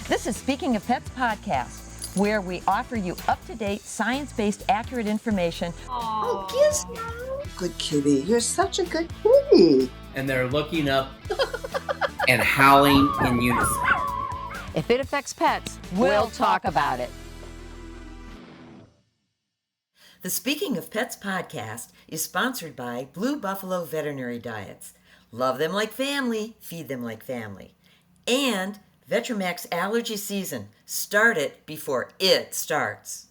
This is Speaking of Pets podcast, where we offer you up-to-date, science-based, accurate information. Oh, Gizmo. Good kitty. You're such a good kitty. And they're looking up and howling in unison. If it affects pets, we'll talk about it. The Speaking of Pets podcast is sponsored by Blue Buffalo Veterinary Diets. Love them like family, feed them like family. And Vetramax allergy season. Start it before it starts.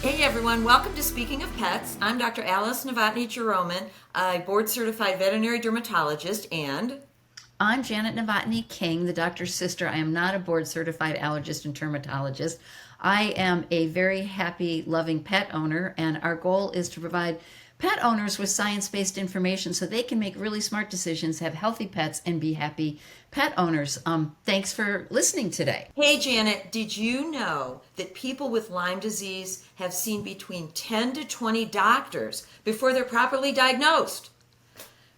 Hey everyone, welcome to Speaking of Pets. I'm Dr. Alice Novotny-Jeroman, a board-certified veterinary dermatologist, and I'm Janet Novotny-King, the doctor's sister. I am not a board-certified allergist and dermatologist. I am a very happy, loving pet owner, and our goal is to provide pet owners with science-based information so they can make really smart decisions, have healthy pets, and be happy pet owners. Thanks for listening today. Hey Janet, did you know that people with Lyme disease have seen between 10 to 20 doctors before they're properly diagnosed?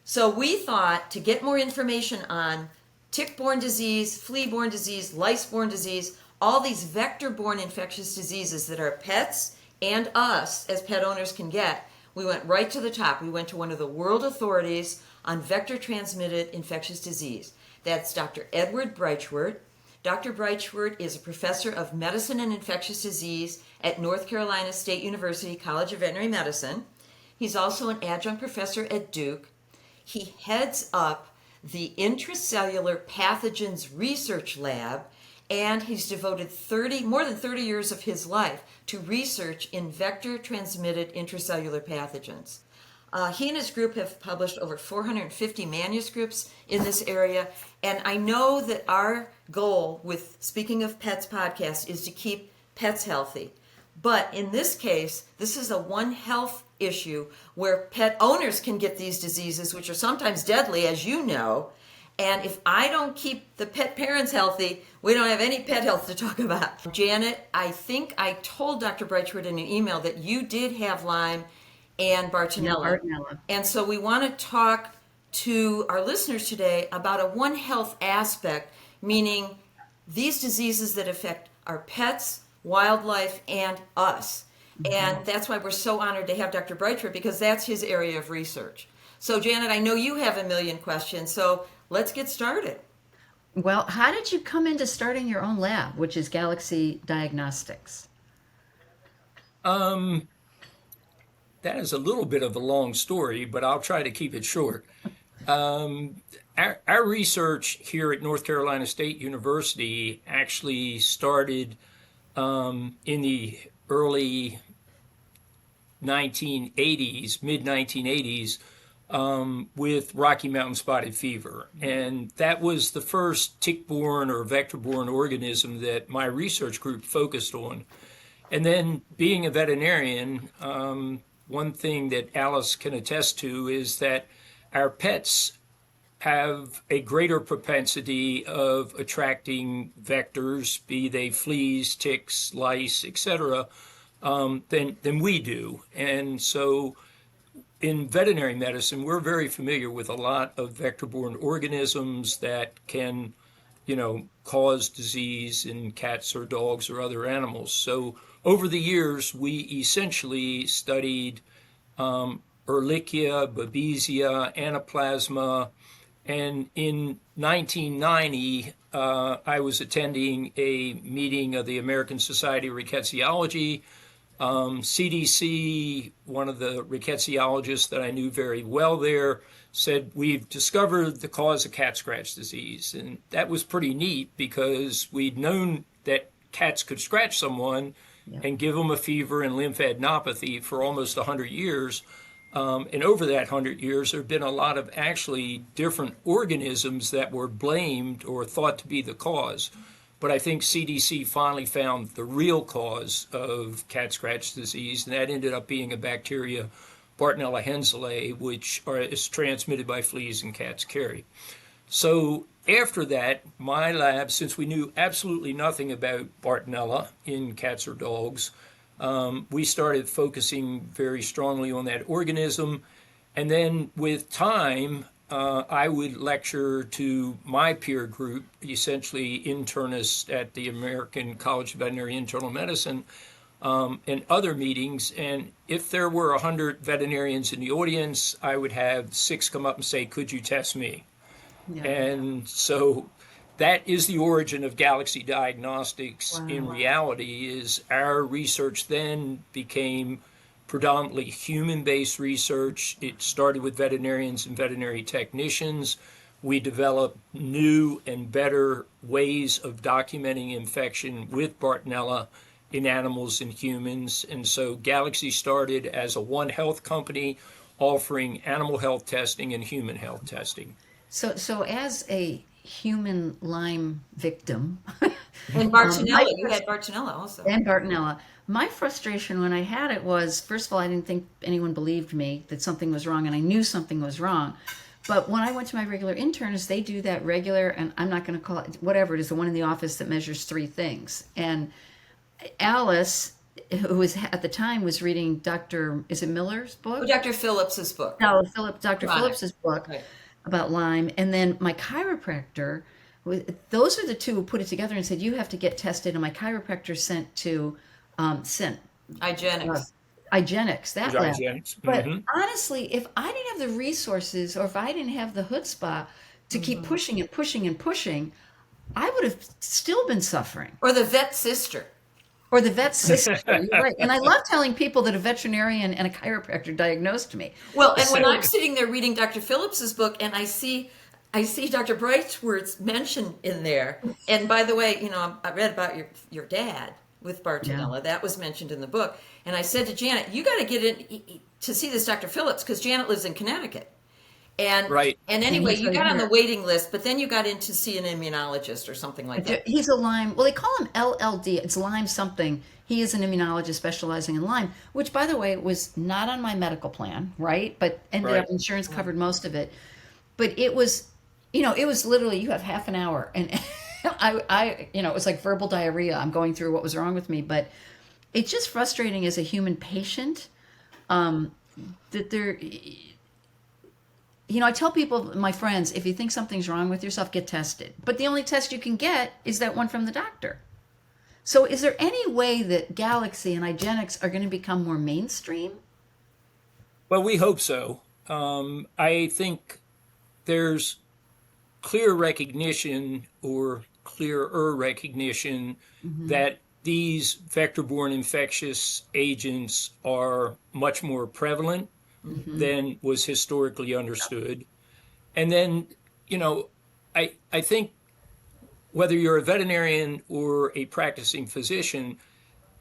So we thought to get more information on tick-borne disease, flea-borne disease, lice-borne disease, all these vector-borne infectious diseases that our pets and us as pet owners can get, we went right to the top. We went to one of the world authorities on vector-transmitted infectious disease. That's Dr. Edward Breitschwerdt. Dr. Breitschwerdt is a professor of medicine and infectious disease at North Carolina State University College of Veterinary Medicine. He's also an adjunct professor at Duke. He heads up the Intracellular Pathogens Research Lab, and he's devoted more than 30 years of his life to research in vector-transmitted intracellular pathogens. He and his group have published over 450 manuscripts in this area, and I know that our goal with Speaking of Pets podcast is to keep pets healthy. But in this case, this is a One Health issue where pet owners can get these diseases, which are sometimes deadly, as you know. And if I don't keep the pet parents healthy, we don't have any pet health to talk about. Janet, I think I told Dr. Breitschwerdt in an email that you did have Lyme and Bartonella. And so we want to talk to our listeners today about a One Health aspect, meaning these diseases that affect our pets, wildlife, and us. Mm-hmm. And that's why we're so honored to have Dr. Breitschwerdt, because that's his area of research. So Janet, I know you have a million questions, so let's get started. Well, how did you come into starting your own lab, which is Galaxy Diagnostics? That is a little bit of a long story, but I'll try to keep it short. Our research here at North Carolina State University actually started in the early 1980s, mid-1980s, with Rocky Mountain spotted fever. And that was the first tick-borne or vector-borne organism that my research group focused on. And then being a veterinarian, one thing that Alice can attest to is that our pets have a greater propensity of attracting vectors, be they fleas, ticks, lice, etc., than we do. And so in veterinary medicine, we're very familiar with a lot of vector-borne organisms that can, cause disease in cats or dogs or other animals. So over the years, we essentially studied Ehrlichia, Babesia, Anaplasma, and in 1990, I was attending a meeting of the American Society of Rickettsiology. CDC, one of the rickettsiologists that I knew very well there, said, we've discovered the cause of cat scratch disease. And that was pretty neat because we'd known that cats could scratch someone and give them a fever and lymphadenopathy for almost 100 years. And over that 100 years, there have been a lot of actually different organisms that were blamed or thought to be the cause. But I think CDC finally found the real cause of cat scratch disease, and that ended up being a bacteria, Bartonella henselae, which is transmitted by fleas and cats carry. So after that, my lab, since we knew absolutely nothing about Bartonella in cats or dogs, we started focusing very strongly on that organism. And then with time, I would lecture to my peer group, essentially internists at the American College of Veterinary Internal Medicine, and other meetings. And if there were 100 veterinarians in the audience, I would have 6 come up and say, "Could you test me?" Yeah. And so that is the origin of Galaxy Diagnostics. Wow. In reality, is our research then became predominantly human-based research. It started with veterinarians and veterinary technicians. We developed new and better ways of documenting infection with Bartonella in animals and humans. And so Galaxy started as a One Health company offering animal health testing and human health testing. So as a human Lyme victim, And Bartonella, you had Bartonella also. and Bartonella, my frustration when I had it was, first of all, I didn't think anyone believed me that something was wrong, and I knew something was wrong. But when I went to my regular internist, they do that regular, and I'm not going to call it whatever it is, the one in the office that measures 3 things. And Alice, who was at the time was reading is it Miller's book? Oh, Dr. Phillips's book. No, Dr. Chronic. Phillips's book Right. about Lyme. And then my chiropractor, those are the two who put it together and said, you have to get tested. And my chiropractor sent to Hygienics. Igenics, that lab. Hygienics. But honestly, if I didn't have the resources or if I didn't have the chutzpah to keep pushing and pushing and pushing, I would have still been suffering. Or the vet sister. Or the vet sister. You're right. And I love telling people that a veterinarian and a chiropractor diagnosed me. Well, and when I'm sitting there reading Dr. Phillips's book and I see Dr. Breitschwerdt's mentioned in there. And by the way, I read about your dad with Bartonella. Yeah. That was mentioned in the book. And I said to Janet, you got to get in to see this Dr. Phillips because Janet lives in Connecticut. And Right. And anyway, he's you right got on here. the waiting list, but then you got in to see an immunologist or something like that. He's a Lyme. Well, they call him LLD. It's Lyme something. He is an immunologist specializing in Lyme, which, by the way, was not on my medical plan, right? But ended Right. up insurance covered most of it. But it was, it was literally you have half an hour, and it was like verbal diarrhea. I'm going through what was wrong with me, but it's just frustrating as a human patient that there. I tell people, my friends, if you think something's wrong with yourself, get tested. But the only test you can get is that one from the doctor. So is there any way that Galaxy and Igenics are going to become more mainstream? Well, we hope so. I think there's clear recognition or clearer recognition that these vector-borne infectious agents are much more prevalent than was historically understood. And then, I think whether you're a veterinarian or a practicing physician,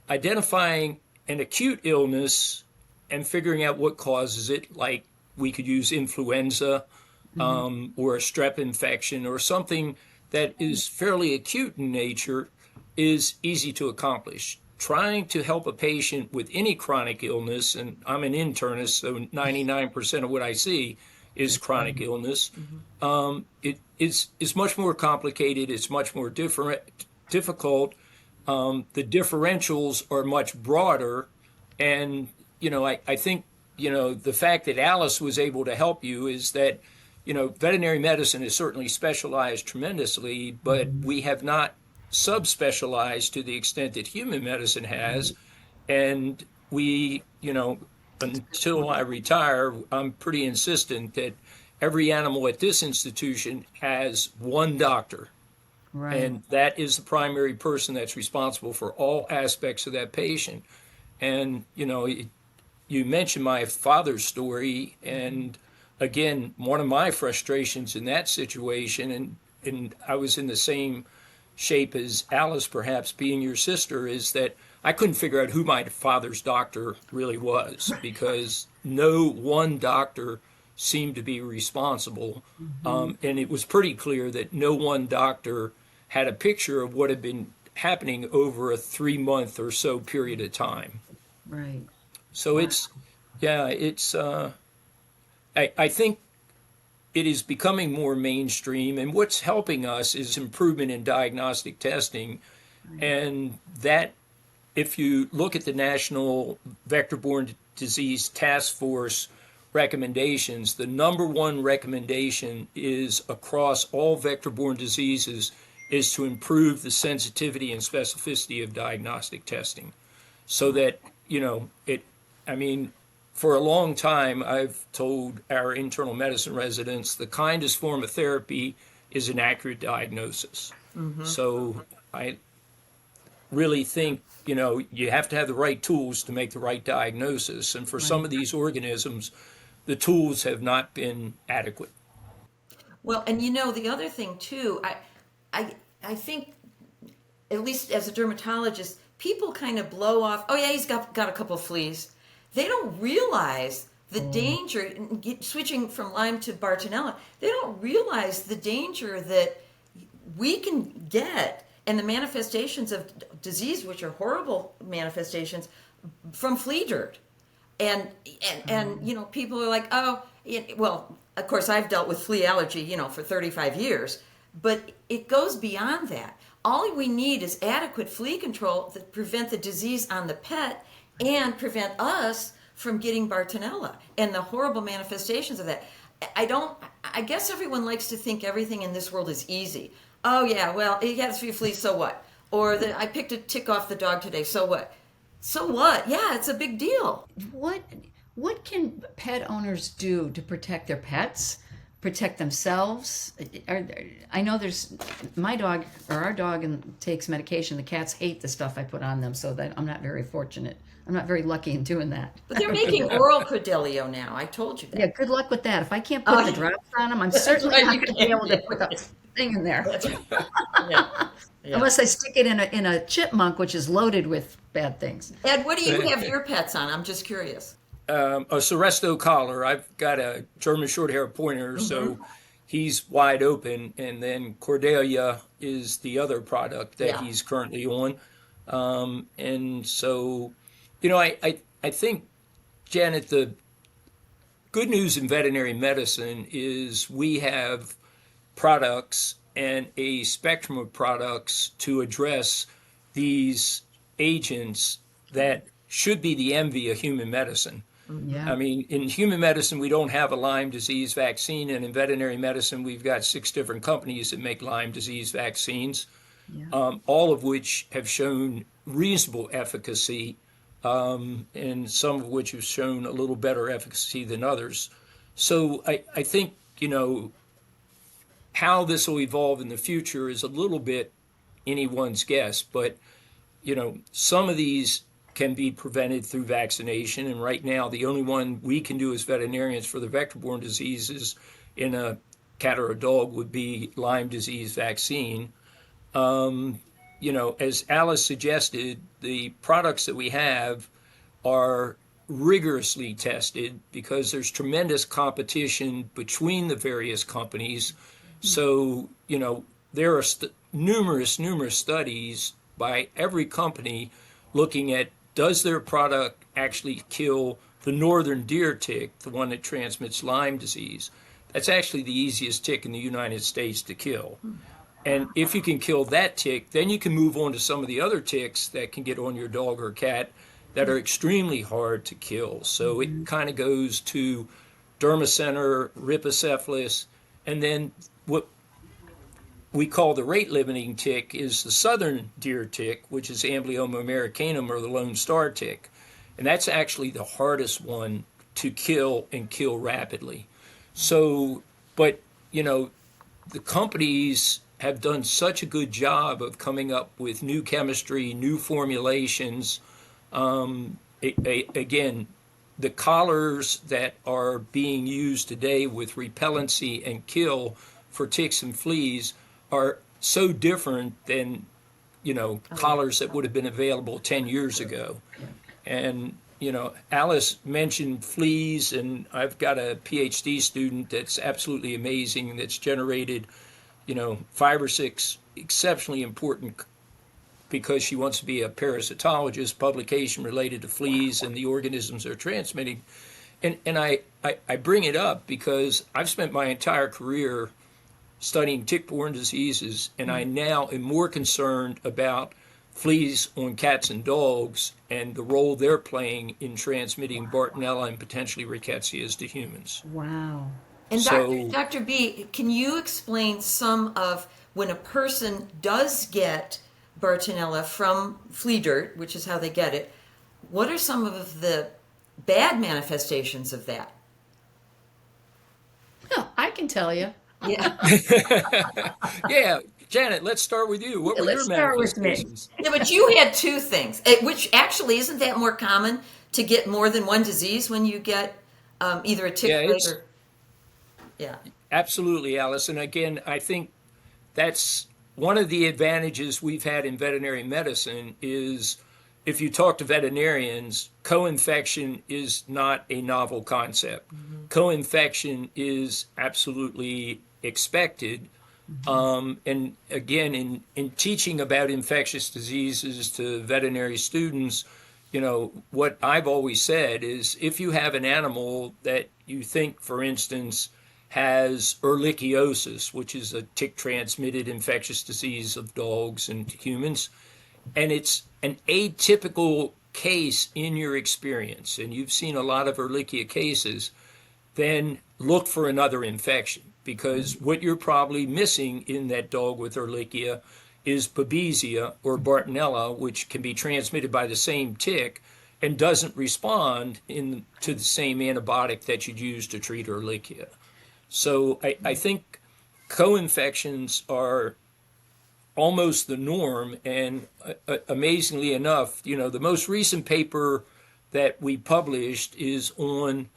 identifying an acute illness and figuring out what causes it, like we could use influenza or a strep infection or something that is fairly acute in nature, is easy to accomplish. Trying to help a patient with any chronic illness, and I'm an internist, so 99% of what I see is chronic illness. It's much more complicated. It's much more difficult. The differentials are much broader, and I think the fact that Alice was able to help you is that veterinary medicine is certainly specialized tremendously, but we have not subspecialized to the extent that human medicine has. And we, until I retire, I'm pretty insistent that every animal at this institution has one doctor. Right. And that is the primary person that's responsible for all aspects of that patient. And, you mentioned my father's story. And again, one of my frustrations in that situation, and I was in the same shape as Alice, perhaps being your sister, is that I couldn't figure out who my father's doctor really was because no one doctor seemed to be responsible. And it was pretty clear that no one doctor had a picture of what had been happening over a 3-month or so period of time. Right. So I think it is becoming more mainstream, and what's helping us is improvement in diagnostic testing. And that, if you look at the National Vector-Borne Disease Task Force recommendations, the number one recommendation is across all vector-borne diseases is to improve the sensitivity and specificity of diagnostic testing so that, I mean, for a long time, I've told our internal medicine residents the kindest form of therapy is an accurate diagnosis. So I really think, you have to have the right tools to make the right diagnosis. And for some of these organisms, the tools have not been adequate. Well, and the other thing too, I think, at least as a dermatologist, people kind of blow off, oh yeah, he's got a couple of fleas. They don't realize the danger, switching from Lyme to Bartonella, they don't realize the danger that we can get and the manifestations of disease, which are horrible manifestations, from flea dirt. And people are like, oh, well, of course I've dealt with flea allergy, for 35 years, but it goes beyond that. All we need is adequate flea control to prevent the disease on the pet and prevent us from getting Bartonella and the horrible manifestations of that. I guess everyone likes to think everything in this world is easy. Oh yeah, well, he had a few fleas, so what? Or I picked a tick off the dog today, so what? So what? Yeah, it's a big deal. What can pet owners do to protect their pets, protect themselves? I know there's my dog or our dog takes medication. The cats hate the stuff I put on them, so that I'm not very fortunate. I'm not very lucky in doing that. But they're making oral Credelio now. I told you that. Yeah, good luck with that. If I can't put the drops on them, I'm certainly not going to be able to put the thing in there. That's right. Yeah. Unless I stick it in a chipmunk, which is loaded with bad things. Ed, what do you have your pets on? I'm just curious. A Seresto collar. I've got a German short-hair pointer, so he's wide open. And then Cordelia is the other product that he's currently on. And so, I think, Janet, the good news in veterinary medicine is we have products and a spectrum of products to address these agents that should be the envy of human medicine. Yeah. I mean, in human medicine, we don't have a Lyme disease vaccine, and in veterinary medicine, we've got 6 different companies that make Lyme disease vaccines, all of which have shown reasonable efficacy, and some of which have shown a little better efficacy than others. So I think, how this will evolve in the future is a little bit anyone's guess, but, some of these can be prevented through vaccination. And right now, the only one we can do as veterinarians for the vector-borne diseases in a cat or a dog would be Lyme disease vaccine. As Alice suggested, the products that we have are rigorously tested because there's tremendous competition between the various companies. So, there are numerous studies by every company looking at, does their product actually kill the northern deer tick, the one that transmits Lyme disease? That's actually the easiest tick in the United States to kill. And if you can kill that tick, then you can move on to some of the other ticks that can get on your dog or cat that are extremely hard to kill. So it kind of goes to dermacenter, rhipicephalus, and then what we call the rate-limiting tick is the southern deer tick, which is Amblyomma americanum, or the Lone Star tick. And that's actually the hardest one to kill and kill rapidly. So, but, the companies have done such a good job of coming up with new chemistry, new formulations. Again, the collars that are being used today with repellency and kill for ticks and fleas are so different than, collars that would have been available 10 years ago. And, Alice mentioned fleas, and I've got a PhD student that's absolutely amazing that's generated, 5 or 6 exceptionally important, because she wants to be a parasitologist, publication related to fleas and the organisms they're transmitting. And I bring it up because I've spent my entire career studying tick-borne diseases, and I now am more concerned about fleas on cats and dogs and the role they're playing in transmitting Bartonella and potentially rickettsias to humans. Wow. And So- Dr. B, can you explain some of when a person does get Bartonella from flea dirt, which is how they get it, what are some of the bad manifestations of that? I can tell you. Yeah. Yeah, Janet, let's start with you. What were Let's your start with me. manifestations? Yeah, but you had two things, which actually isn't that more common to get more than one disease when you get either a tick Yeah, bite it's- or... Yeah. Absolutely, Alice. And again, I think that's one of the advantages we've had in veterinary medicine is if you talk to veterinarians, co-infection is not a novel concept. Co-infection is absolutely expected. And again, in teaching about infectious diseases to veterinary students, what I've always said is if you have an animal that you think, for instance, has ehrlichiosis, which is a tick-transmitted infectious disease of dogs and humans, and it's an atypical case in your experience, and you've seen a lot of Ehrlichia cases, then look for another infection, because what you're probably missing in that dog with Ehrlichia is Babesia or Bartonella, which can be transmitted by the same tick and doesn't respond to the same antibiotic that you'd use to treat Ehrlichia. So I think co-infections are almost the norm, and amazingly enough, the most recent paper that we published is on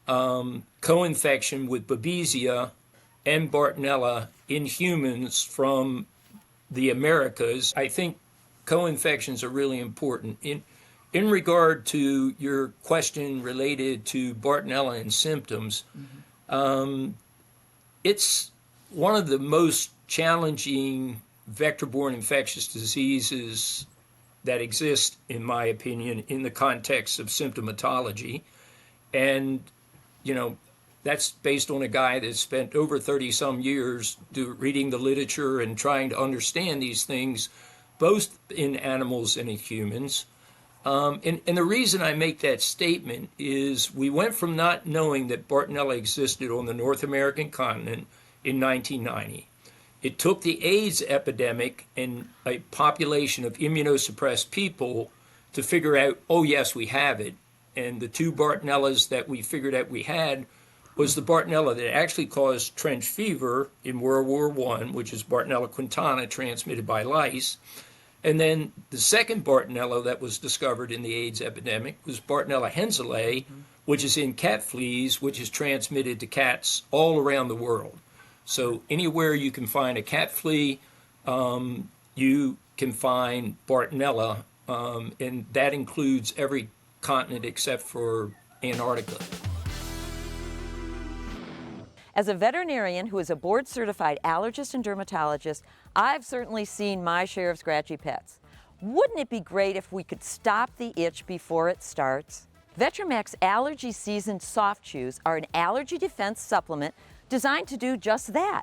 co-infection with Babesia and Bartonella in humans from the Americas. I think co-infections are really important. In regard to your question related to Bartonella and symptoms, it's one of the most challenging vector-borne infectious diseases that exist, in my opinion, in the context of symptomatology. And, that's based on a guy that spent over 30-some years reading the literature and trying to understand these things, both in animals and in humans. And the reason I make that statement is we went from not knowing that Bartonella existed on the North American continent in 1990. It took the AIDS epidemic and a population of immunosuppressed people to figure out, oh, yes, we have it. And the two Bartonellas that we figured out we had was the Bartonella that actually caused trench fever in World War I, which is Bartonella quintana, transmitted by lice. And then the second Bartonella that was discovered in the AIDS epidemic was Bartonella henselae, which is in cat fleas, which is transmitted to cats all around the world. So anywhere you can find a cat flea, you can find Bartonella, and that includes every continent except for Antarctica. As a veterinarian who is a board-certified allergist and dermatologist, I've certainly seen my share of scratchy pets. Wouldn't it be great if we could stop the itch before it starts? Vetromax Allergy Seasoned Soft Chews are an allergy defense supplement designed to do just that.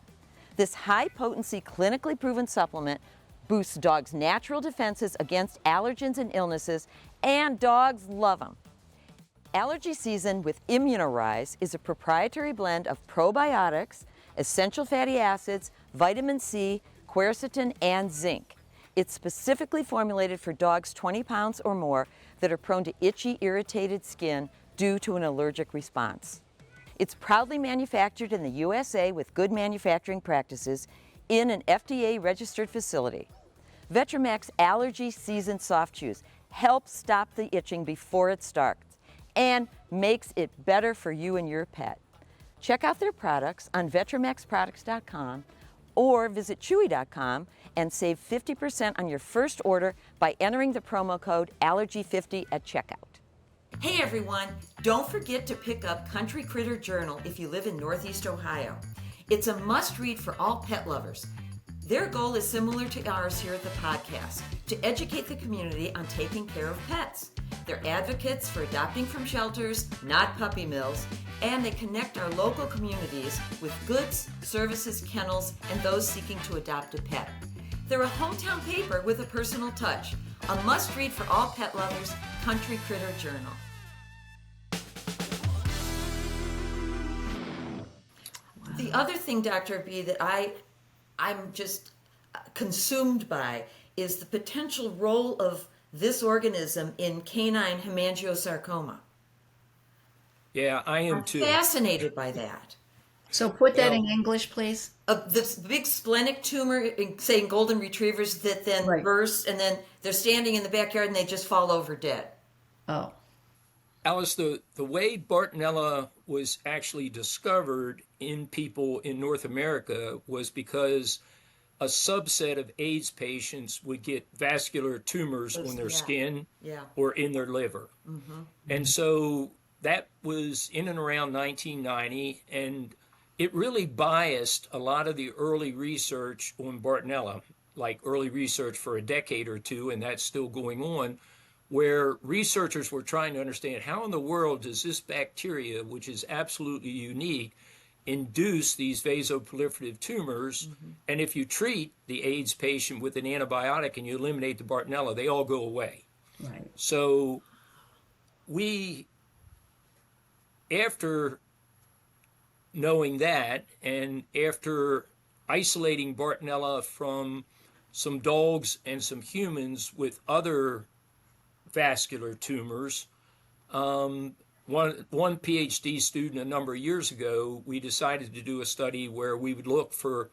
This high-potency, clinically proven supplement boosts dogs' natural defenses against allergens and illnesses, and dogs love them. Allergy Season with Immunorise is a proprietary blend of probiotics, essential fatty acids, vitamin C, quercetin, and zinc. It's specifically formulated for dogs 20 pounds or more that are prone to itchy, irritated skin due to an allergic response. It's proudly manufactured in the USA with good manufacturing practices in an FDA-registered facility. Vetromax Allergy Season Soft Chews helps stop the itching before it starts and makes it better for you and your pet. Check out their products on VetromaxProducts.com or visit Chewy.com and save 50% on your first order by entering the promo code Allergy50 at checkout. Hey everyone, don't forget to pick up Country Critter Journal if you live in Northeast Ohio. It's a must-read for all pet lovers. Their goal is similar to ours here at the podcast, to educate the community on taking care of pets. They're advocates for adopting from shelters, not puppy mills, and they connect our local communities with goods, services, kennels, and those seeking to adopt a pet. They're a hometown paper with a personal touch. A must-read for all pet lovers, Country Critter Journal. The other thing, Dr. B, that I'm just consumed by is the potential role of this organism in canine hemangiosarcoma. Yeah, I am I'm too. fascinated by that. So put that Well- in English, please. This big splenic tumor, say in golden retrievers, that then Right. burst, and then they're standing in the backyard and they just fall over dead. Oh, Alice, the way Bartonella was actually discovered in people in North America was because a subset of AIDS patients would get vascular tumors on their Yeah. skin Yeah. or in their liver. And so that was in and around 1990, and it really biased a lot of the early research on Bartonella, like early research for a decade or two, and that's still going on, where researchers were trying to understand how in the world does this bacteria, which is absolutely unique, induce these vasoproliferative tumors. And if you treat the AIDS patient with an antibiotic and you eliminate the Bartonella, they all go away. right. So we, after knowing that, and after isolating Bartonella from some dogs and some humans with other vascular tumors, one PhD student a number of years ago, we decided to do a study where we would look for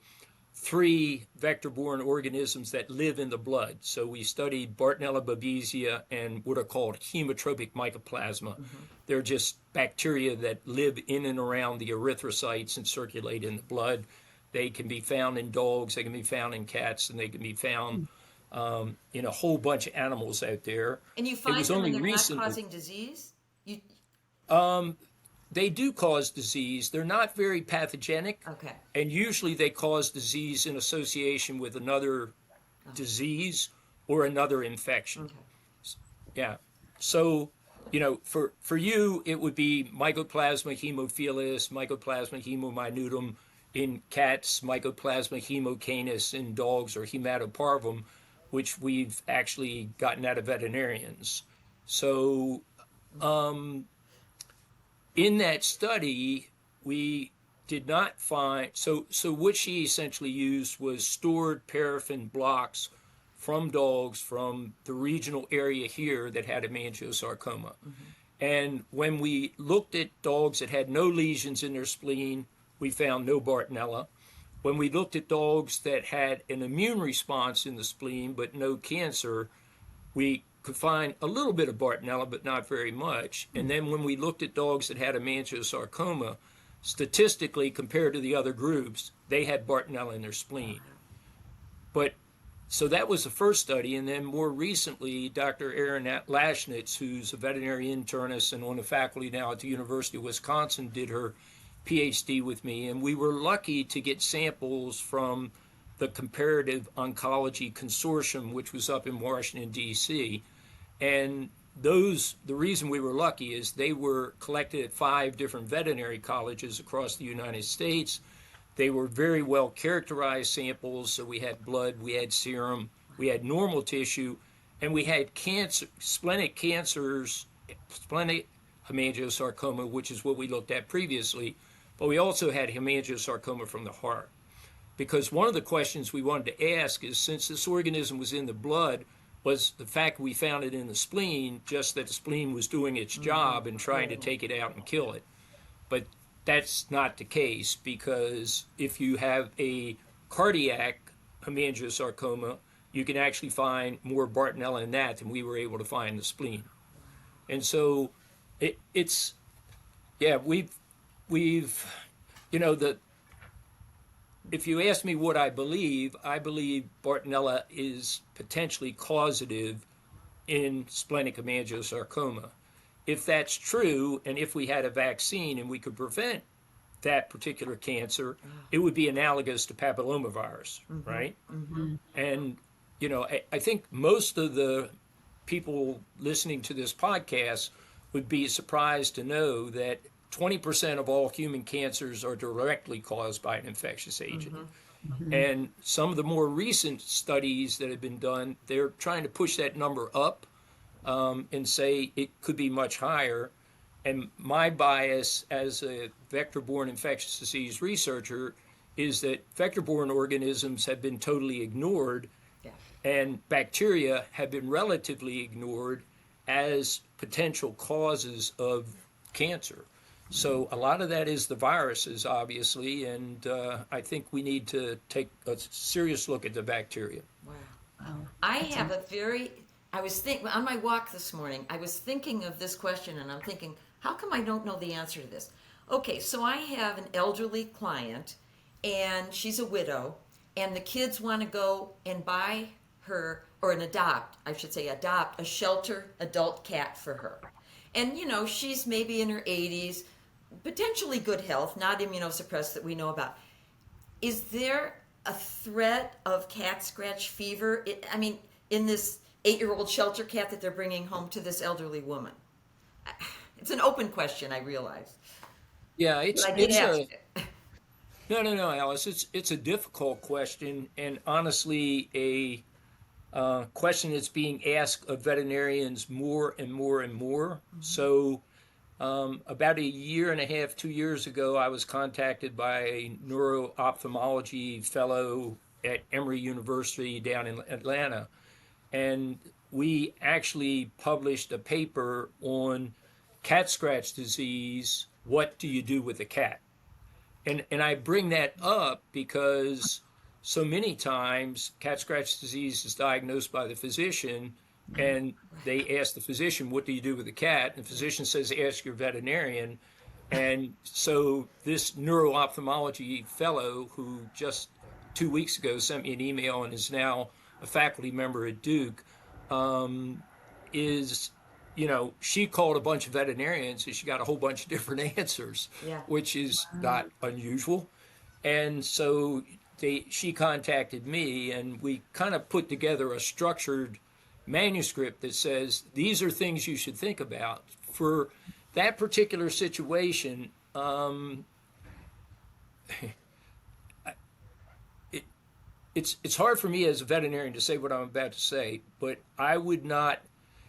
3 vector-borne organisms that live in the blood. So we studied Bartonella babesia and what are called hemotropic mycoplasma. They're just bacteria that live in and around the erythrocytes and circulate in the blood. They can be found in dogs, they can be found in cats, and they can be found in a whole bunch of animals out there. And you find was them only when they're recently- not causing disease? They do cause disease. They're not very pathogenic. Okay. And usually they cause disease in association with another disease or another infection. Okay. Yeah. So, for you, it would be Mycoplasma haemophilus, Mycoplasma haemominutum in cats, Mycoplasma haemocanis in dogs, or Hematoparvum, which we've actually gotten out of veterinarians. So, in that study, we did not find, so what she essentially used was stored paraffin blocks from dogs from the regional area here that had hemangiosarcoma. And when we looked at dogs that had no lesions in their spleen, we found no Bartonella. When we looked at dogs that had an immune response in the spleen but no cancer, we could find a little bit of Bartonella, but not very much. And then when we looked at dogs that had hemangiosarcoma, statistically, compared to the other groups, they had Bartonella in their spleen. But so that was the first study. And then more recently, Dr. Aaron Lashnitz, who's a veterinary internist and on the faculty now at the University of Wisconsin, did her PhD with me. And we were lucky to get samples from the Comparative Oncology Consortium, which was up in Washington, D.C. And the reason we were lucky is they were collected at 5 different veterinary colleges across the United States. They were very well characterized samples, so we had blood, we had serum, we had normal tissue, and we had splenic cancers, splenic hemangiosarcoma, which is what we looked at previously, but we also had hemangiosarcoma from the heart. Because one of the questions we wanted to ask is, since this organism was in the blood, was the fact we found it in the spleen just that the spleen was doing its job and trying to take it out and kill it? But that's not the case, because if you have a cardiac hemangiosarcoma, you can actually find more Bartonella in that than we were able to find in the spleen. And so if you ask me what I believe Bartonella is potentially causative in splenic hemangiosarcoma. If that's true, and if we had a vaccine and we could prevent that particular cancer, it would be analogous to papillomavirus, right? And, I think most of the people listening to this podcast would be surprised to know that 20% of all human cancers are directly caused by an infectious agent. And some of the more recent studies that have been done, they're trying to push that number up and say it could be much higher. And my bias as a vector-borne infectious disease researcher is that vector-borne organisms have been totally ignored, and bacteria have been relatively ignored as potential causes of cancer. So a lot of that is the viruses, obviously, and I think we need to take a serious look at the bacteria. Wow. I was thinking, on my walk this morning, I was thinking of this question, and I'm thinking, how come I don't know the answer to this? Okay, so I have an elderly client, and she's a widow, and the kids want to go and buy her, or adopt a shelter adult cat for her. And, she's maybe in her 80s, potentially good health, not immunosuppressed that we know about. Is there a threat of cat scratch fever? In this 8-year-old shelter cat that they're bringing home to this elderly woman? It's an open question, I realize. Yeah, But I did ask it. No, Alice. It's a difficult question, and honestly, a question that's being asked of veterinarians more and more and more. So, about a year and a half, 2 years ago, I was contacted by a neuro-ophthalmology fellow at Emory University down in Atlanta, and we actually published a paper on cat scratch disease. What do you do with a cat? And I bring that up because so many times cat scratch disease is diagnosed by the physician, and they ask the physician, what do you do with the cat? And the physician says, ask your veterinarian. And so this neuro-ophthalmology fellow, who just 2 weeks ago sent me an email and is now a faculty member at Duke, she called a bunch of veterinarians and she got a whole bunch of different answers, which is not unusual. And so she contacted me, and we kind of put together a structured manuscript that says these are things you should think about for that particular situation. It's hard for me as a veterinarian to say what I'm about to say, but I would not,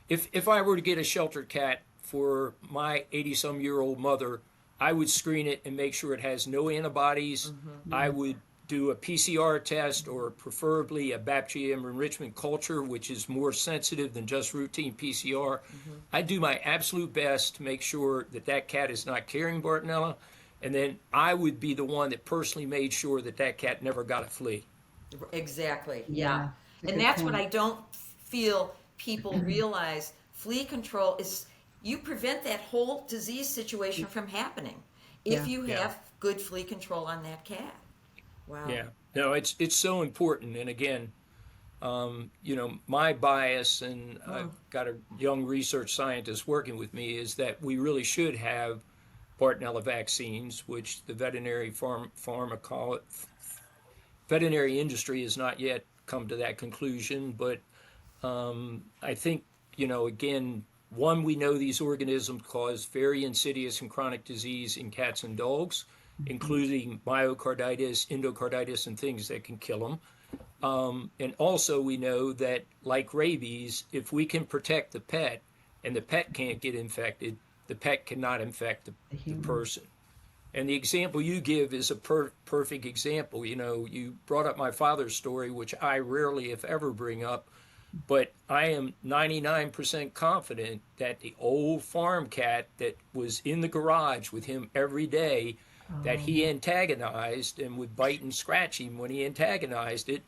if I were to get a shelter cat for my 80-some-year-old mother, I would screen it and make sure it has no antibodies. I would do a PCR test, or preferably a bacterium enrichment culture, which is more sensitive than just routine PCR. I do my absolute best to make sure that cat is not carrying Bartonella, and then I would be the one that personally made sure that cat never got a flea. Exactly. Yeah. And that's what I don't feel people realize. Flea control is, you prevent that whole disease situation from happening if you have good flea control on that cat. Wow. Yeah. No, it's so important. And again, my bias, and I've got a young research scientist working with me, is that we really should have Bartonella vaccines, which the veterinary veterinary industry has not yet come to that conclusion. But I think, again, one, we know these organisms cause very insidious and chronic disease in cats and dogs, including myocarditis, endocarditis, and things that can kill them. And also we know that, like rabies, if we can protect the pet and the pet can't get infected, the pet cannot infect the person. And the example you give is a perfect example. You brought up my father's story, which I rarely, if ever, bring up. But I am 99% confident that the old farm cat that was in the garage with him every day, that he antagonized and would bite and scratch him when he antagonized it,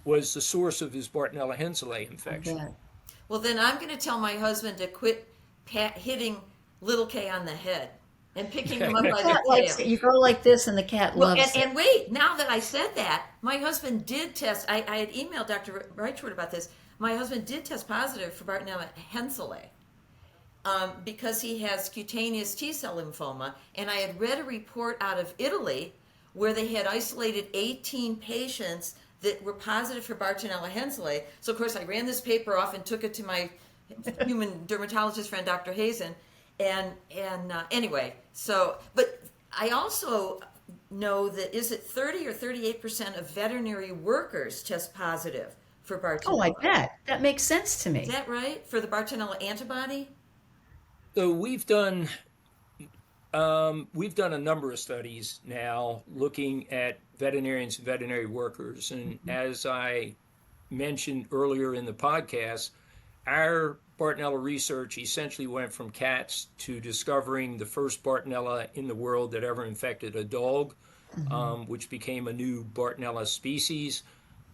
was the source of his Bartonella henselae infection. Well, then I'm going to tell my husband to quit hitting little K on the head and picking him up by the tail. You go like this, and the cat loves it. And wait, now that I said that, my husband did test. I had emailed Dr. Breitschwerdt about this. My husband did test positive for Bartonella henselae because he has cutaneous T-cell lymphoma. And I had read a report out of Italy where they had isolated 18 patients that were positive for Bartonella henselae. So, of course, I ran this paper off and took it to my human dermatologist friend, Dr. Hazen. And anyway, so, but I also know that, is it 30 or 38% of veterinary workers test positive for Bartonella? Oh, I bet. That makes sense to me. Is that right? For the Bartonella antibody? So we've done a number of studies now looking at veterinarians and veterinary workers. And as I mentioned earlier in the podcast, our Bartonella research essentially went from cats to discovering the first Bartonella in the world that ever infected a dog, which became a new Bartonella species.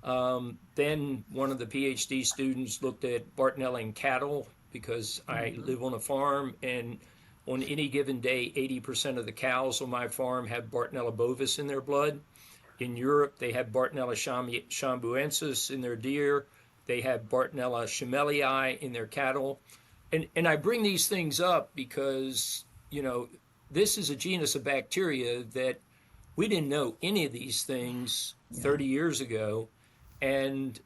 Then one of the PhD students looked at Bartonella in cattle because I live on a farm, and on any given day, 80% of the cows on my farm have Bartonella bovis in their blood. In Europe, they have Bartonella shambuensis in their deer. They have Bartonella schmelii in their cattle. And I bring these things up because, this is a genus of bacteria that we didn't know any of these things 30 years ago. And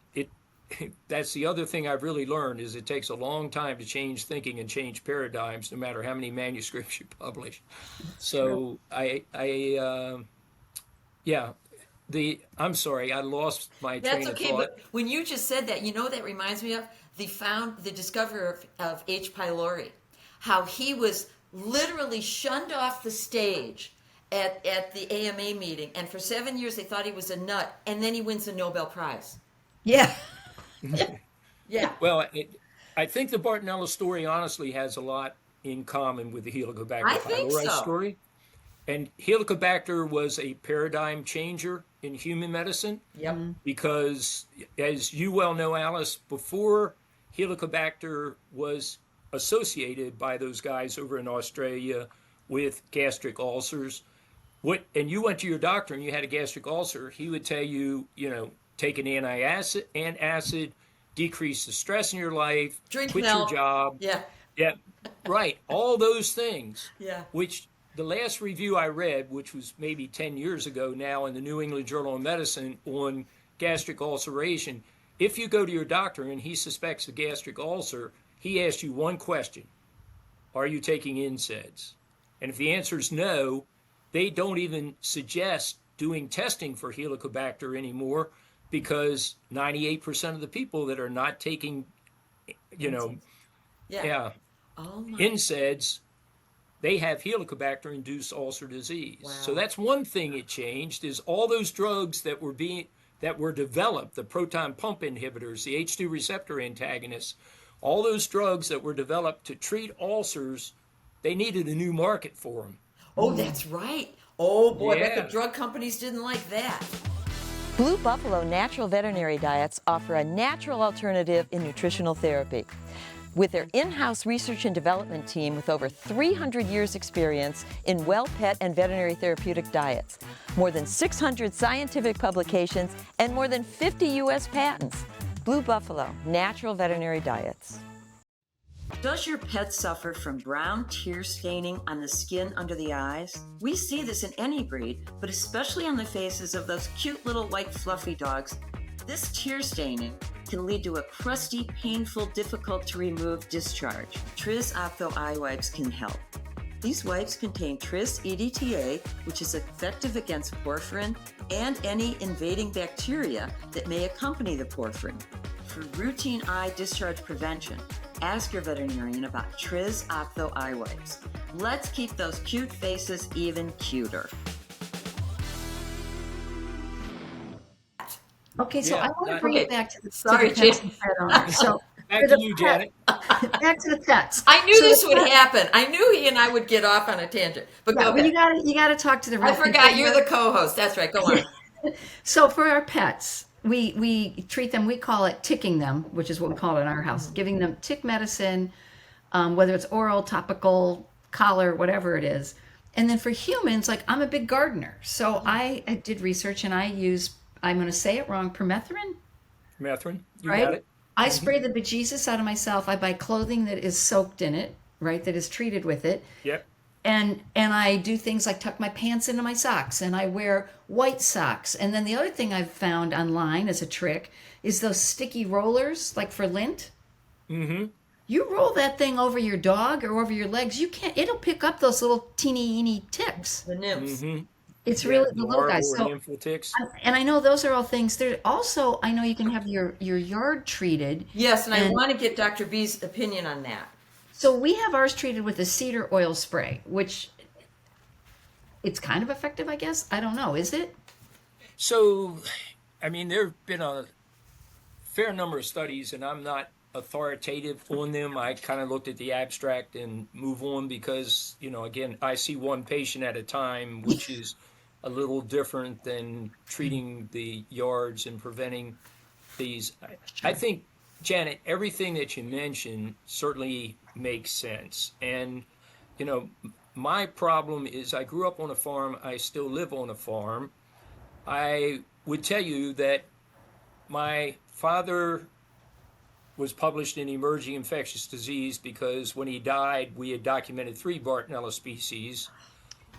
that's the other thing I've really learned is it takes a long time to change thinking and change paradigms, no matter how many manuscripts you publish. So I'm sorry, I lost my train of thought. But when you just said that, that reminds me of the discoverer of H. pylori, how he was literally shunned off the stage at the AMA meeting, and for 7 years they thought he was a nut, and then he wins the Nobel Prize. Yeah. Yeah. Well, I think the Bartonella story honestly has a lot in common with the Helicobacter I think pylori so. story. And Helicobacter was a paradigm changer in human medicine. Yep. Because, as you well know, Alice, before Helicobacter was associated by those guys over in Australia with gastric ulcers, and you went to your doctor and you had a gastric ulcer, he would tell you, take an antacid, decrease the stress in your life, Drink quit milk. your job. Yeah. Yeah, right. All those things. Yeah. Which the last review I read, which was maybe 10 years ago now in the New England Journal of Medicine on gastric ulceration, if you go to your doctor and he suspects a gastric ulcer, he asks you one question: are you taking NSAIDs? And if the answer is no, they don't even suggest doing testing for Helicobacter anymore, because 98% of the people that are not taking, Yeah. Oh my. NSAIDs, they have Helicobacter-induced ulcer disease. Wow. So that's one thing it changed, is all those drugs that were developed, the proton pump inhibitors, the H2 receptor antagonists, all those drugs that were developed to treat ulcers, they needed a new market for them. Oh, that's right. Oh boy, I bet Yeah. the drug companies didn't like that. Blue Buffalo Natural Veterinary Diets offer a natural alternative in nutritional therapy. With their in-house research and development team with over 300 years experience in well pet and veterinary therapeutic diets, more than 600 scientific publications, and more than 50 U.S. patents. Blue Buffalo Natural Veterinary Diets. Does your pet suffer from brown tear staining on the skin under the eyes? We see this in any breed, but especially on the faces of those cute little white fluffy dogs. This tear staining can lead to a crusty, painful, difficult to remove discharge. Tris Opto Eye Wipes can help. These wipes contain Tris EDTA, which is effective against porphyrin and any invading bacteria that may accompany the porphyrin. For routine eye discharge prevention, ask your veterinarian about Tris Opto Eye Wipes. Let's keep those cute faces even cuter. Okay, so Yeah, I want to that- bring okay. it back to the Sorry, to the pets Jan. and pet owners. So Back for to the you, pet- Janet. Back to the pets. I knew So this the would pet- happen. I knew he and I would get off on a tangent. But Yeah, go well, ahead. you got to talk to the. I real forgot people. you're the co-host. That's right. Go on. So for our pets, we treat them. We call it ticking them, which is what we call it in our house. Giving them tick medicine, whether it's oral, topical, collar, whatever it is. And then for humans, like I'm a big gardener, so I did research and I use, I'm going to say it wrong, permethrin. Methrin, you Right? got it. I spray the bejesus out of myself. I buy clothing that is soaked in it, right? That is treated with it. Yep. And I do things like tuck my pants into my socks and I wear white socks. And then the other thing I've found online as a trick is those sticky rollers, like for lint. Mm-hmm. You roll that thing over your dog or over your legs, it'll pick up those little teeny-eeny ticks. The nymphs. Mm-hmm. It's Yeah, really the the little guys. arbor and So, infant ticks. and I know those are all things. There also, I know you can have your yard treated. Yes, and I And want to get Dr. B's opinion on that. so we have ours treated with a cedar oil spray, which it's kind of effective, I guess. I don't know. Is it? So, I mean, there have been a fair number of studies, and I'm not authoritative on them. I kind of looked at the abstract and move on because, again, I see one patient at a time, which is a little different than treating the yards and preventing these. I think, Janet, everything that you mentioned certainly makes sense. And, my problem is I grew up on a farm. I still live on a farm. I would tell you that my father was published in Emerging Infectious Disease because when he died, we had documented 3 Bartonella species.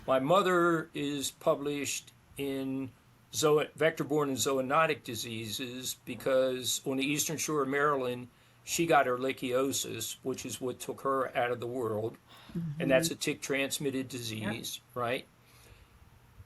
My mother is published in Vector-Borne and zoonotic diseases because on the eastern shore of Maryland, she got ehrlichiosis, which is what took her out of the world. And that's a tick-transmitted disease, right?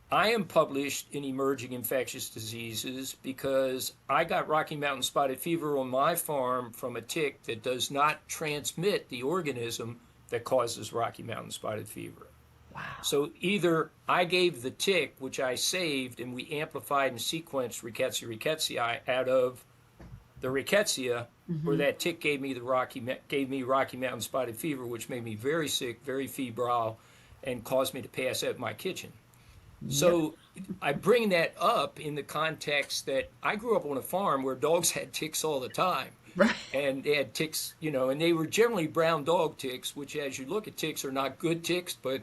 I am published in Emerging Infectious Diseases because I got Rocky Mountain spotted fever on my farm from a tick that does not transmit the organism that causes Rocky Mountain spotted fever. Wow. So either I gave the tick, which I saved, and we amplified and sequenced Rickettsia rickettsii out of the rickettsia, or that tick gave me Rocky Mountain spotted fever, which made me very sick, very febrile, and caused me to pass out in my kitchen. So I bring that up in the context that I grew up on a farm where dogs had ticks all the time. Right. And they had ticks, and they were generally brown dog ticks, which as you look at ticks are not good ticks, but,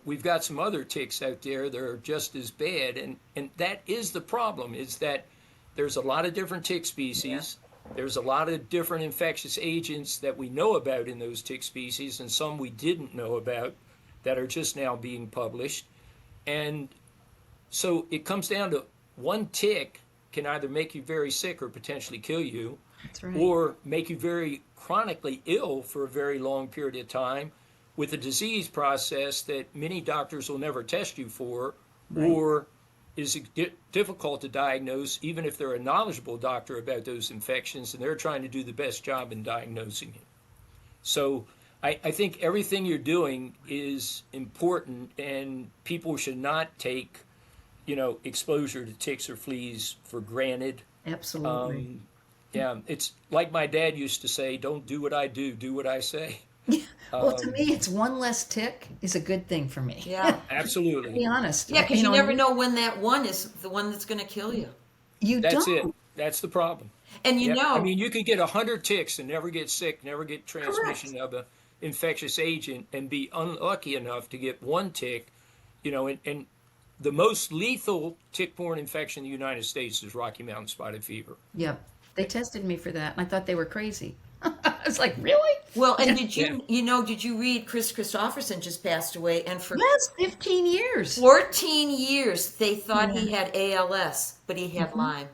we've got some other ticks out there that are just as bad. And that is the problem, is that there's a lot of different tick species. There's a lot of different infectious agents that we know about in those tick species and some we didn't know about that are just now being published. And so it comes down to one tick can either make you very sick or potentially kill you, That's right. or make you very chronically ill for a very long period of time with a disease process that many doctors will never test you for, or is difficult to diagnose even if they're a knowledgeable doctor about those infections and they're trying to do the best job in diagnosing it. So I think everything you're doing is important, and people should not take, exposure to ticks or fleas for granted. Absolutely. Yeah, it's like my dad used to say, don't do what I do what I say. Well, to me, it's one less tick is a good thing for me. Yeah. To be Absolutely. honest. Yeah, because you know, never know when that one is the one that's going to kill you. You That's don't. it. That's the problem. And Yeah. I mean, you could get 100 ticks and never get sick, never get transmission of an infectious agent, and be unlucky enough to get one tick, and the most lethal tick-borne infection in the United States is Rocky Mountain spotted fever. Yep. They tested me for that, and I thought they were crazy. I was like, really? well, and did you read Chris Christopherson just passed away, and for Yes, 15 years. 14 years they thought he had ALS, but he had Lyme.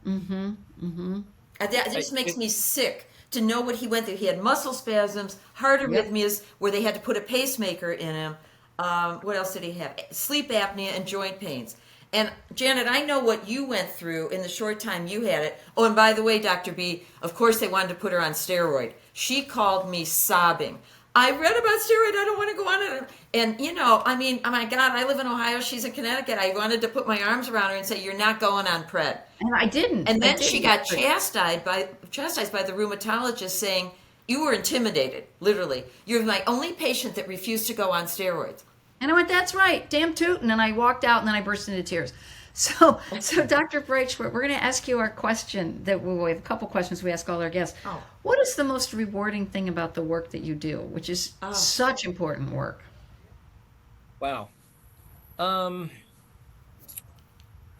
That just makes me sick to know what he went through. He had muscle spasms, heart arrhythmias, where they had to put a pacemaker in him. What else did he have? Sleep apnea and joint pains. And Janet, I know what you went through in the short time you had it. Oh, and by the way, Dr. B, of course they wanted to put her on steroid. She called me sobbing. I read about steroid. I don't want to go on it. And, I mean, oh my God, I live in Ohio. She's in Connecticut. I wanted to put my arms around her and say, you're not going on Pred. And I didn't. And I then she didn't. got chastised by the rheumatologist saying, you were intimidated, literally. You're my only patient that refused to go on steroids. And I went, that's right, damn tootin'. And I walked out and then I burst into tears. So Dr. Breitschwerdt, we're going to ask you our question that we have a couple questions we ask all our guests. Oh. What is the most rewarding thing about the work that you do, which is such important work? Wow. I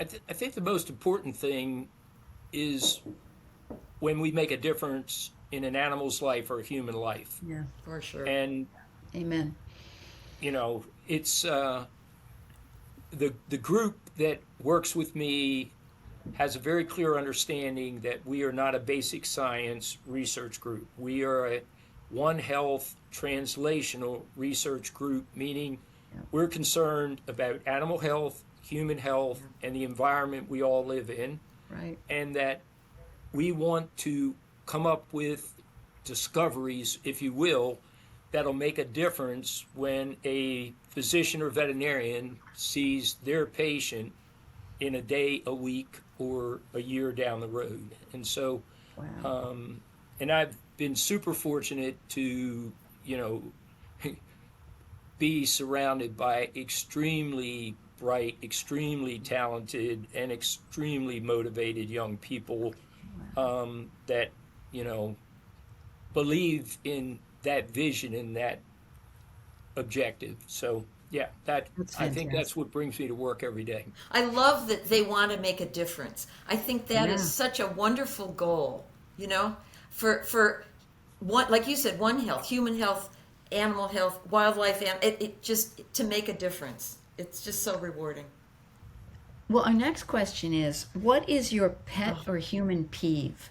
think the most important thing is when we make a difference in an animal's life or a human life. Yeah, For sure. And, amen. it's the group that works with me has a very clear understanding that we are not a basic science research group. We are a One Health translational research group, meaning We're concerned about animal health, human health, and the environment we all live in, Right. and that we want to come up with discoveries, if you will, that'll make a difference when a physician or veterinarian sees their patient in a day, a week, or a year down the road. And so, Wow. and I've been super fortunate to, be surrounded by extremely bright, extremely talented, and extremely motivated young people that, believe in that vision and that objective. So, yeah, That's I think that's fantastic. what brings me to work every day. I love that they want to make a difference. I think that is Yeah. such a wonderful goal, for one, like you said, one health, human health, animal health, wildlife, and it just to make a difference. It's just so rewarding. Well, our next question is, what is your pet or human peeve?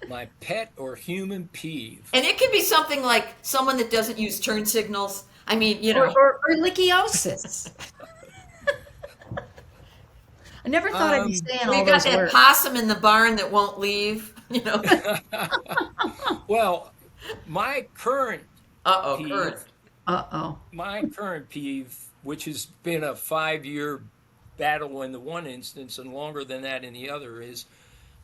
My pet or human peeve. And it can be something like someone that doesn't use turn signals. I mean, Or lichiosis. I never thought I'd be saying we all got those that words. possum in the barn that won't leave. Well, my current Uh-oh, peeve, current. Uh-oh. which has been a 5-year battle in the one instance and longer than that in the other, is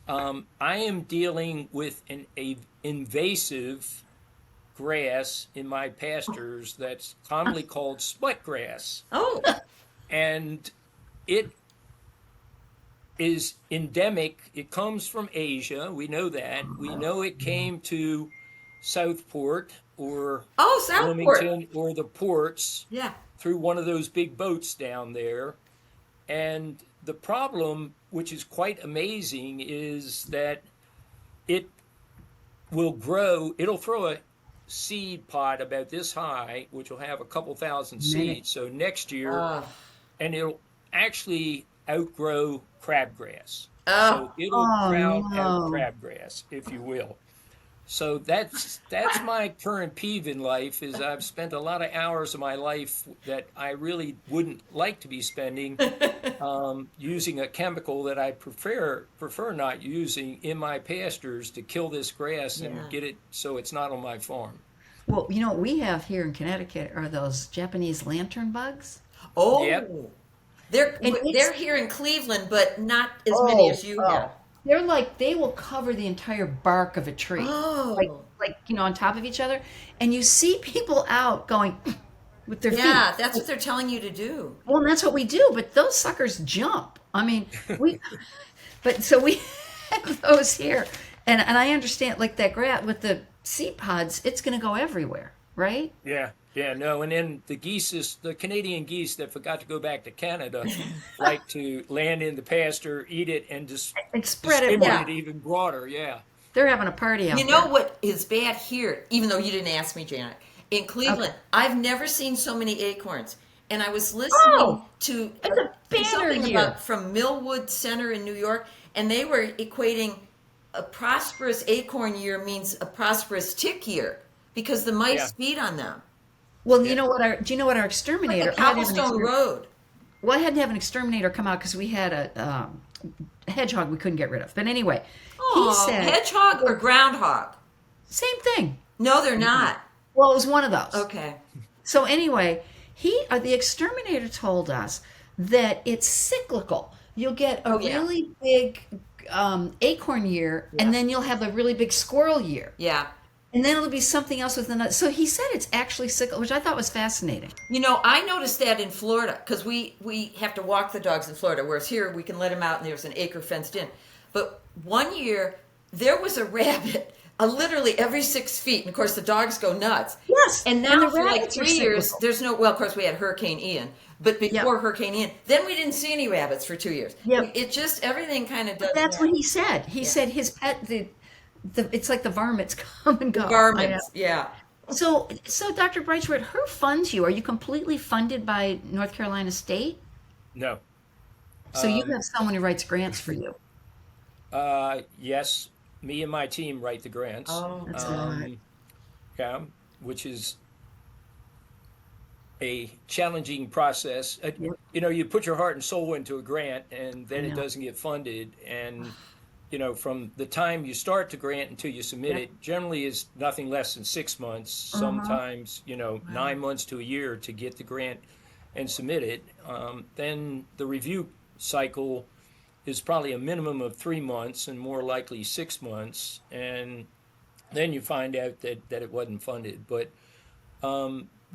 I am dealing with a invasive grass in my pastures that's commonly called split grass. Oh, And it is endemic. It comes from Asia. We know that. We know it came to Southport or oh, Southport. Wilmington or the ports Yeah. through one of those big boats down there. And the problem, which is quite amazing, is that it will grow. It'll throw a seed pod about this high, which will have a couple thousand Minute. seeds. So next year, Oh, and it'll actually outgrow crabgrass. oh, So it'll Oh, crowd out no. crabgrass, if you will. So that's my current peeve in life, is I've spent a lot of hours of my life that I really wouldn't like to be spending using a chemical that I prefer not using in my pastures to kill this grass and Yeah. get it so it's not on my farm. Well, you know what we have here in Connecticut are those Japanese lantern bugs. oh. Yep. They're And they're here in Cleveland, but not as many as you have. They're like, they will cover the entire bark of a tree. Oh, Like on top of each other. And you see people out going with their yeah, feet. that's what they're telling you to do. Well, and that's what we do, but those suckers jump. I mean, but so we have those here. And I understand, like that grass with the seed pods, it's going to go everywhere, right? Yeah, no, and then the Canadian geese that forgot to go back to Canada like to land in the pasture, eat it, and just And spread it. disseminate Yeah. it even broader, yeah. They're having a party out You there. know what is bad here, even though you didn't ask me, Janet? In Cleveland, I've never seen so many acorns. And I was listening to it's a banner something year. about from Millwood Center in New York, and they were equating a prosperous acorn year means a prosperous tick year because the mice Yeah. feed on them. Well, you know what do you know what our exterminator? Like a cobblestone road. Well, I had to have an exterminator come out because we had a hedgehog we couldn't get rid of. But anyway, Oh, he said hedgehog or groundhog? same thing. No, they're not. Well, it was one of those. Okay. So anyway, the exterminator told us that it's cyclical. You'll get a yeah. really big acorn year, and then you'll have a really big squirrel year, Yeah. and then it'll be something else with another. So he said it's actually cyclical, which I thought was fascinating. I noticed that in Florida because we have to walk the dogs in Florida, whereas here we can let them out and there's an acre fenced in. But one year there was a rabbit literally every 6 feet, and of course the dogs go nuts. Yes, And and now the for like rabbits are 3 years, cyclical. there's no. Well, of course we had Hurricane Ian, but before Hurricane Ian, then we didn't see any rabbits for 2 years. Yep. It just everything kind of does. That's what he said. He said his pet, it's like the varmints come and go. Garments. Yeah. So Dr. Breitschwerdt, who funds you? Are you completely funded by North Carolina State? No. So you have someone who writes grants for you. Yes, me and my team write the grants. Oh, That's all right. Yeah, which is a challenging process. You know, you put your heart and soul into a grant, and then it doesn't get funded. And you know, from the time you start the grant until you submit it, generally is nothing less than 6 months. Sometimes, you know, 9 months to a year to get the grant and submit it. Then the review cycle is probably a minimum of 3 months and more likely 6 months. And then you find out that it wasn't funded. But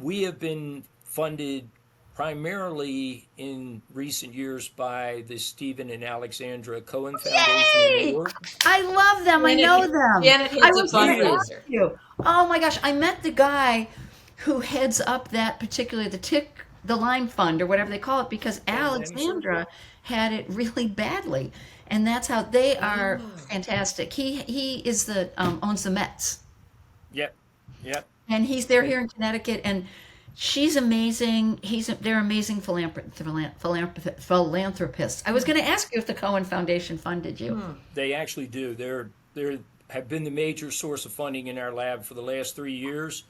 we have been funded primarily in recent years by the Stephen and Alexandra Cohen Foundation in New York. I love them. I know them. Janet I has a was going to ask fundraiser. you. Oh my gosh, I met the guy who heads up that particular the Lyme Fund or whatever they call it because Alexandra had it really badly, and that's how they are fantastic. He is the owns the Mets. Yep. And he's there here in Connecticut, and she's amazing. They're amazing philanthropists. I was going to ask you if the Cohen Foundation funded you. They actually do. They're have been the major source of funding in our lab for the last 3 years,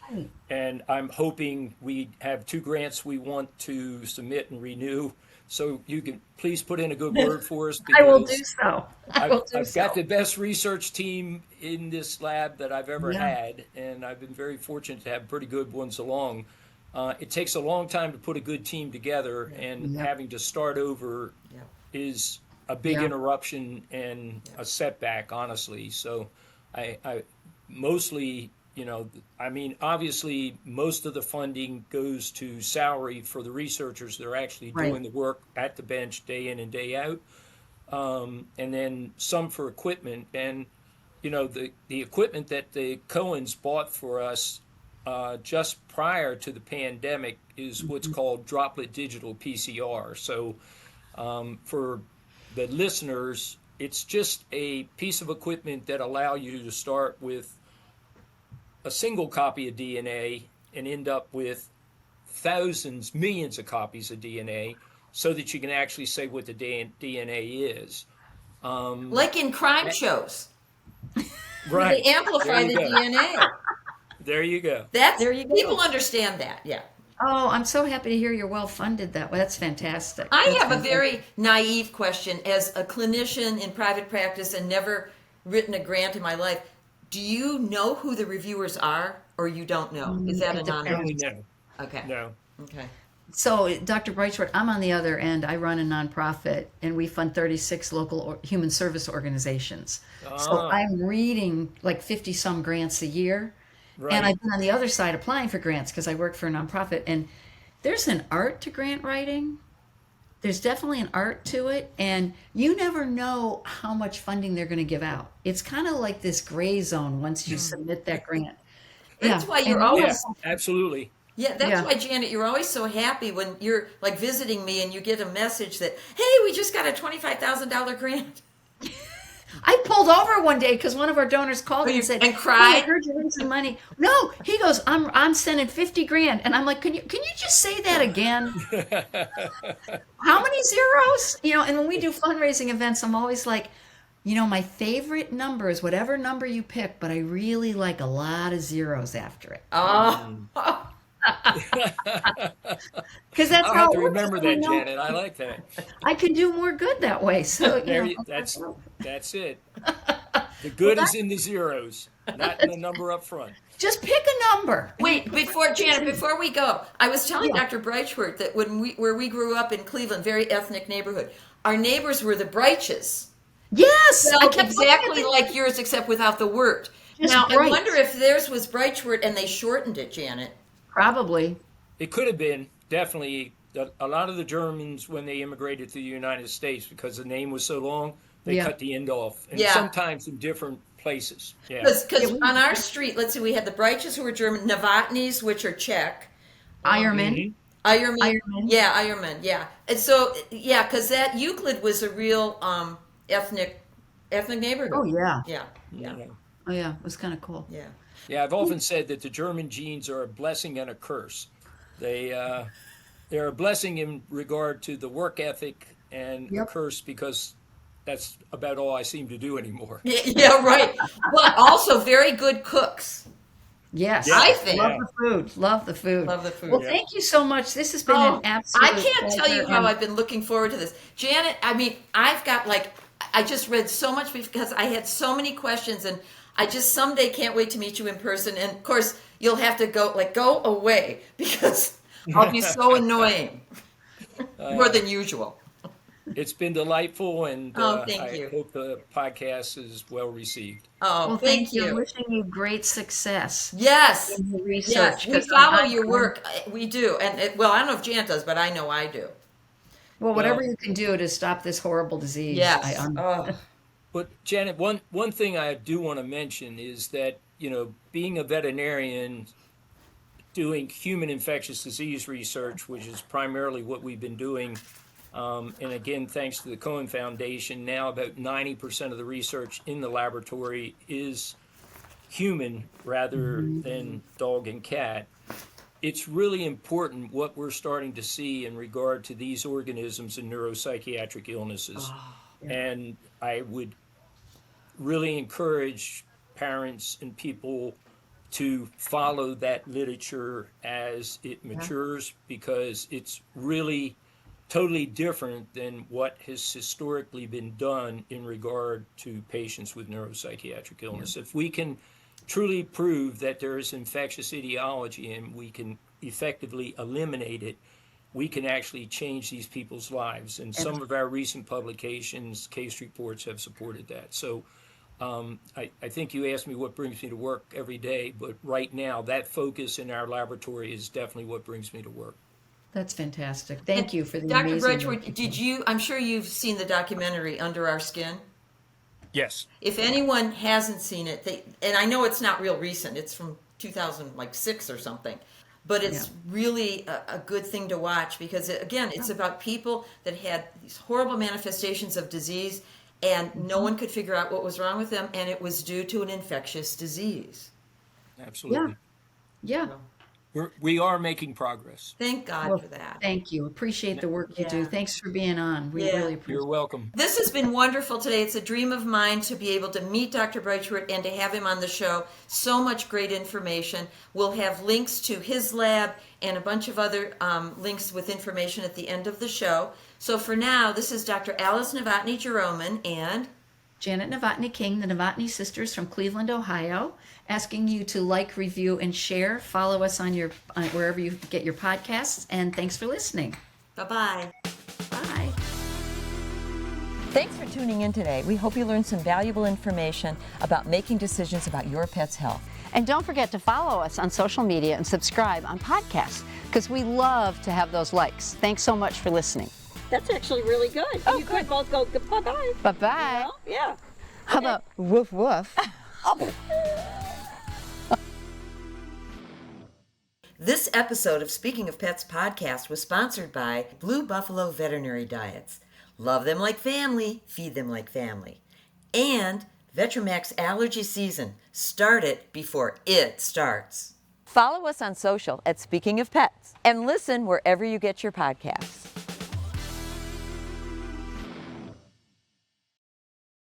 and I'm hoping we have 2 grants we want to submit and renew. So you can please put in a good word for us. I will do so. I've got the best research team in this lab that I've ever had, and I've been very fortunate to have pretty good ones along. It takes a long time to put a good team together, and having to start over is a big interruption and a setback, honestly. So I mostly, you know, I mean, obviously most of the funding goes to salary for the researchers that are actually doing the work at the bench day in and day out. And then some for equipment. And, you know, the equipment that the Cohens bought for us just prior to the pandemic is what's called droplet digital PCR. So for the listeners, it's just a piece of equipment that allow you to start with a single copy of DNA and end up with thousands, millions of copies of DNA so that you can actually say what the DNA is. Like in crime shows. Right. They amplify the DNA. There you go. There you go. People understand that, yeah. Oh, I'm so happy to hear you're well funded that way. That's fantastic. I That's have a fantastic. very naive question. As a clinician in private practice and never written a grant in my life, do you know who the reviewers are, or you don't know? Is that anonymous? No. Okay. No. Okay. So, Dr. Breitschwerdt, I'm on the other end. I run a nonprofit, and we fund 36 local human service organizations. So I'm reading like 50-some grants a year. Right. And I've been on the other side applying for grants because I work for a nonprofit. And there's an art to grant writing. There's definitely an art to it. And you never know how much funding they're going to give out. It's kind of like this gray zone once you submit that grant. That's why you're And always... Yeah, absolutely. Yeah, that's why, Janet, you're always so happy when you're like visiting me and you get a message that, hey, we just got a $25,000 grant. I pulled over one day because one of our donors called me and said, and cried? "Hey, I heard you're raising money." No, he goes, I'm sending 50 grand. And I'm like, can you just say that again? How many zeros? You know, and when we do fundraising events, I'm always like, you know, my favorite number is whatever number you pick, but I really like a lot of zeros after it. Oh, Because that's I'll how have it to works. remember I that, know. Janet. I like that. I can do more good that way. So, That's it. The good is in the zeros, not in the number up front. just pick a number. wait, before we go, I was telling Dr. Breitschwerdt that where we grew up in Cleveland, very ethnic neighborhood, our neighbors were the Breitches. Yes. I kept Exactly like yours, except without the word. Just Now, I Breitsch. wonder if theirs was Breitschwerdt and they shortened it, Janet. Probably. It could have been, definitely. A lot of the Germans, when they immigrated to the United States, because the name was so long, they cut the end off. And sometimes in different places. Yeah. Because on our street, let's see, we had the Breitches who were German, Novotnys, which are Czech. Ironman. Ironman. Yeah, Ironman, yeah. And so, yeah, because that Euclid was a real ethnic neighborhood. Oh, yeah. Yeah. Oh, yeah. It was kind of cool. Yeah. Yeah, I've often said that the German genes are a blessing and a curse. They're a blessing in regard to the work ethic, and a curse because that's about all I seem to do anymore. Yeah, right. But also very good cooks. Yes. Yeah, I think. Love the food. Love the food. Love the food. Well, Yeah. thank you so much. This has been Oh, an absolute I can't tell you pleasure, how and- I've been looking forward to this. Janet, I mean, I've got I just read so much because I had so many questions, and I just someday can't wait to meet you in person. And of course, you'll have to go away because I'll be so annoying more than usual. It's been delightful, and Oh, thank I you. hope the podcast is well received. Oh, Well, thank you. you. Wishing you great success Yes. in the research. Yes, we 'cause follow I'm- your work. We do. And well, I don't know if Janet does, but I know I do. Well, whatever Well- you can do to stop this horrible disease. Yes. I'm- Oh. But Janet, one thing I do want to mention is that, being a veterinarian doing human infectious disease research, which is primarily what we've been doing, and again, thanks to the Cohen Foundation, now about 90% of the research in the laboratory is human rather than dog and cat. It's really important what we're starting to see in regard to these organisms and neuropsychiatric illnesses. And I would really encourage parents and people to follow that literature as it matures, because it's really totally different than what has historically been done in regard to patients with neuropsychiatric illness. If we can truly prove that there is infectious etiology and we can effectively eliminate it, we can actually change these people's lives. And some of our recent publications, case reports, have supported that. So I think you asked me what brings me to work every day, but right now that focus in our laboratory is definitely what brings me to work. That's fantastic. Thank you for the Dr. amazing Breitschwerdt, I'm sure you've seen the documentary Under Our Skin. Yes. If anyone hasn't seen it, and I know it's not real recent, it's from 2006 or something, but it's really a good thing to watch because, again, it's about people that had these horrible manifestations of disease and no one could figure out what was wrong with them, and it was due to an infectious disease. Absolutely. Yeah. We are making progress. Thank God Well, for that. thank you. Appreciate the work you do. Yeah. Thanks for being on. We Yeah. really appreciate You're it. welcome. This has been wonderful today. It's a dream of mine to be able to meet Dr. Breitschwerdt and to have him on the show. So much great information. We'll have links to his lab and a bunch of other links with information at the end of the show. So for now, this is Dr. Alice Novotny-Jeroman and Janet Novotny King, the Novotny sisters from Cleveland, Ohio, asking you to like, review, and share. Follow us on wherever you get your podcasts. And thanks for listening. bye-bye. Bye. Thanks for tuning in today. We hope you learned some valuable information about making decisions about your pet's health. And don't forget to follow us on social media and subscribe on podcasts because we love to have those likes. Thanks so much for listening. That's actually really good. Oh, you good. could both go bye-bye. Bye-bye. Well, yeah. How about woof woof? This episode of Speaking of Pets podcast was sponsored by Blue Buffalo Veterinary Diets. Love them like family, feed them like family. And Vetramax allergy season. Start it before it starts. Follow us on social at Speaking of Pets and listen wherever you get your podcasts.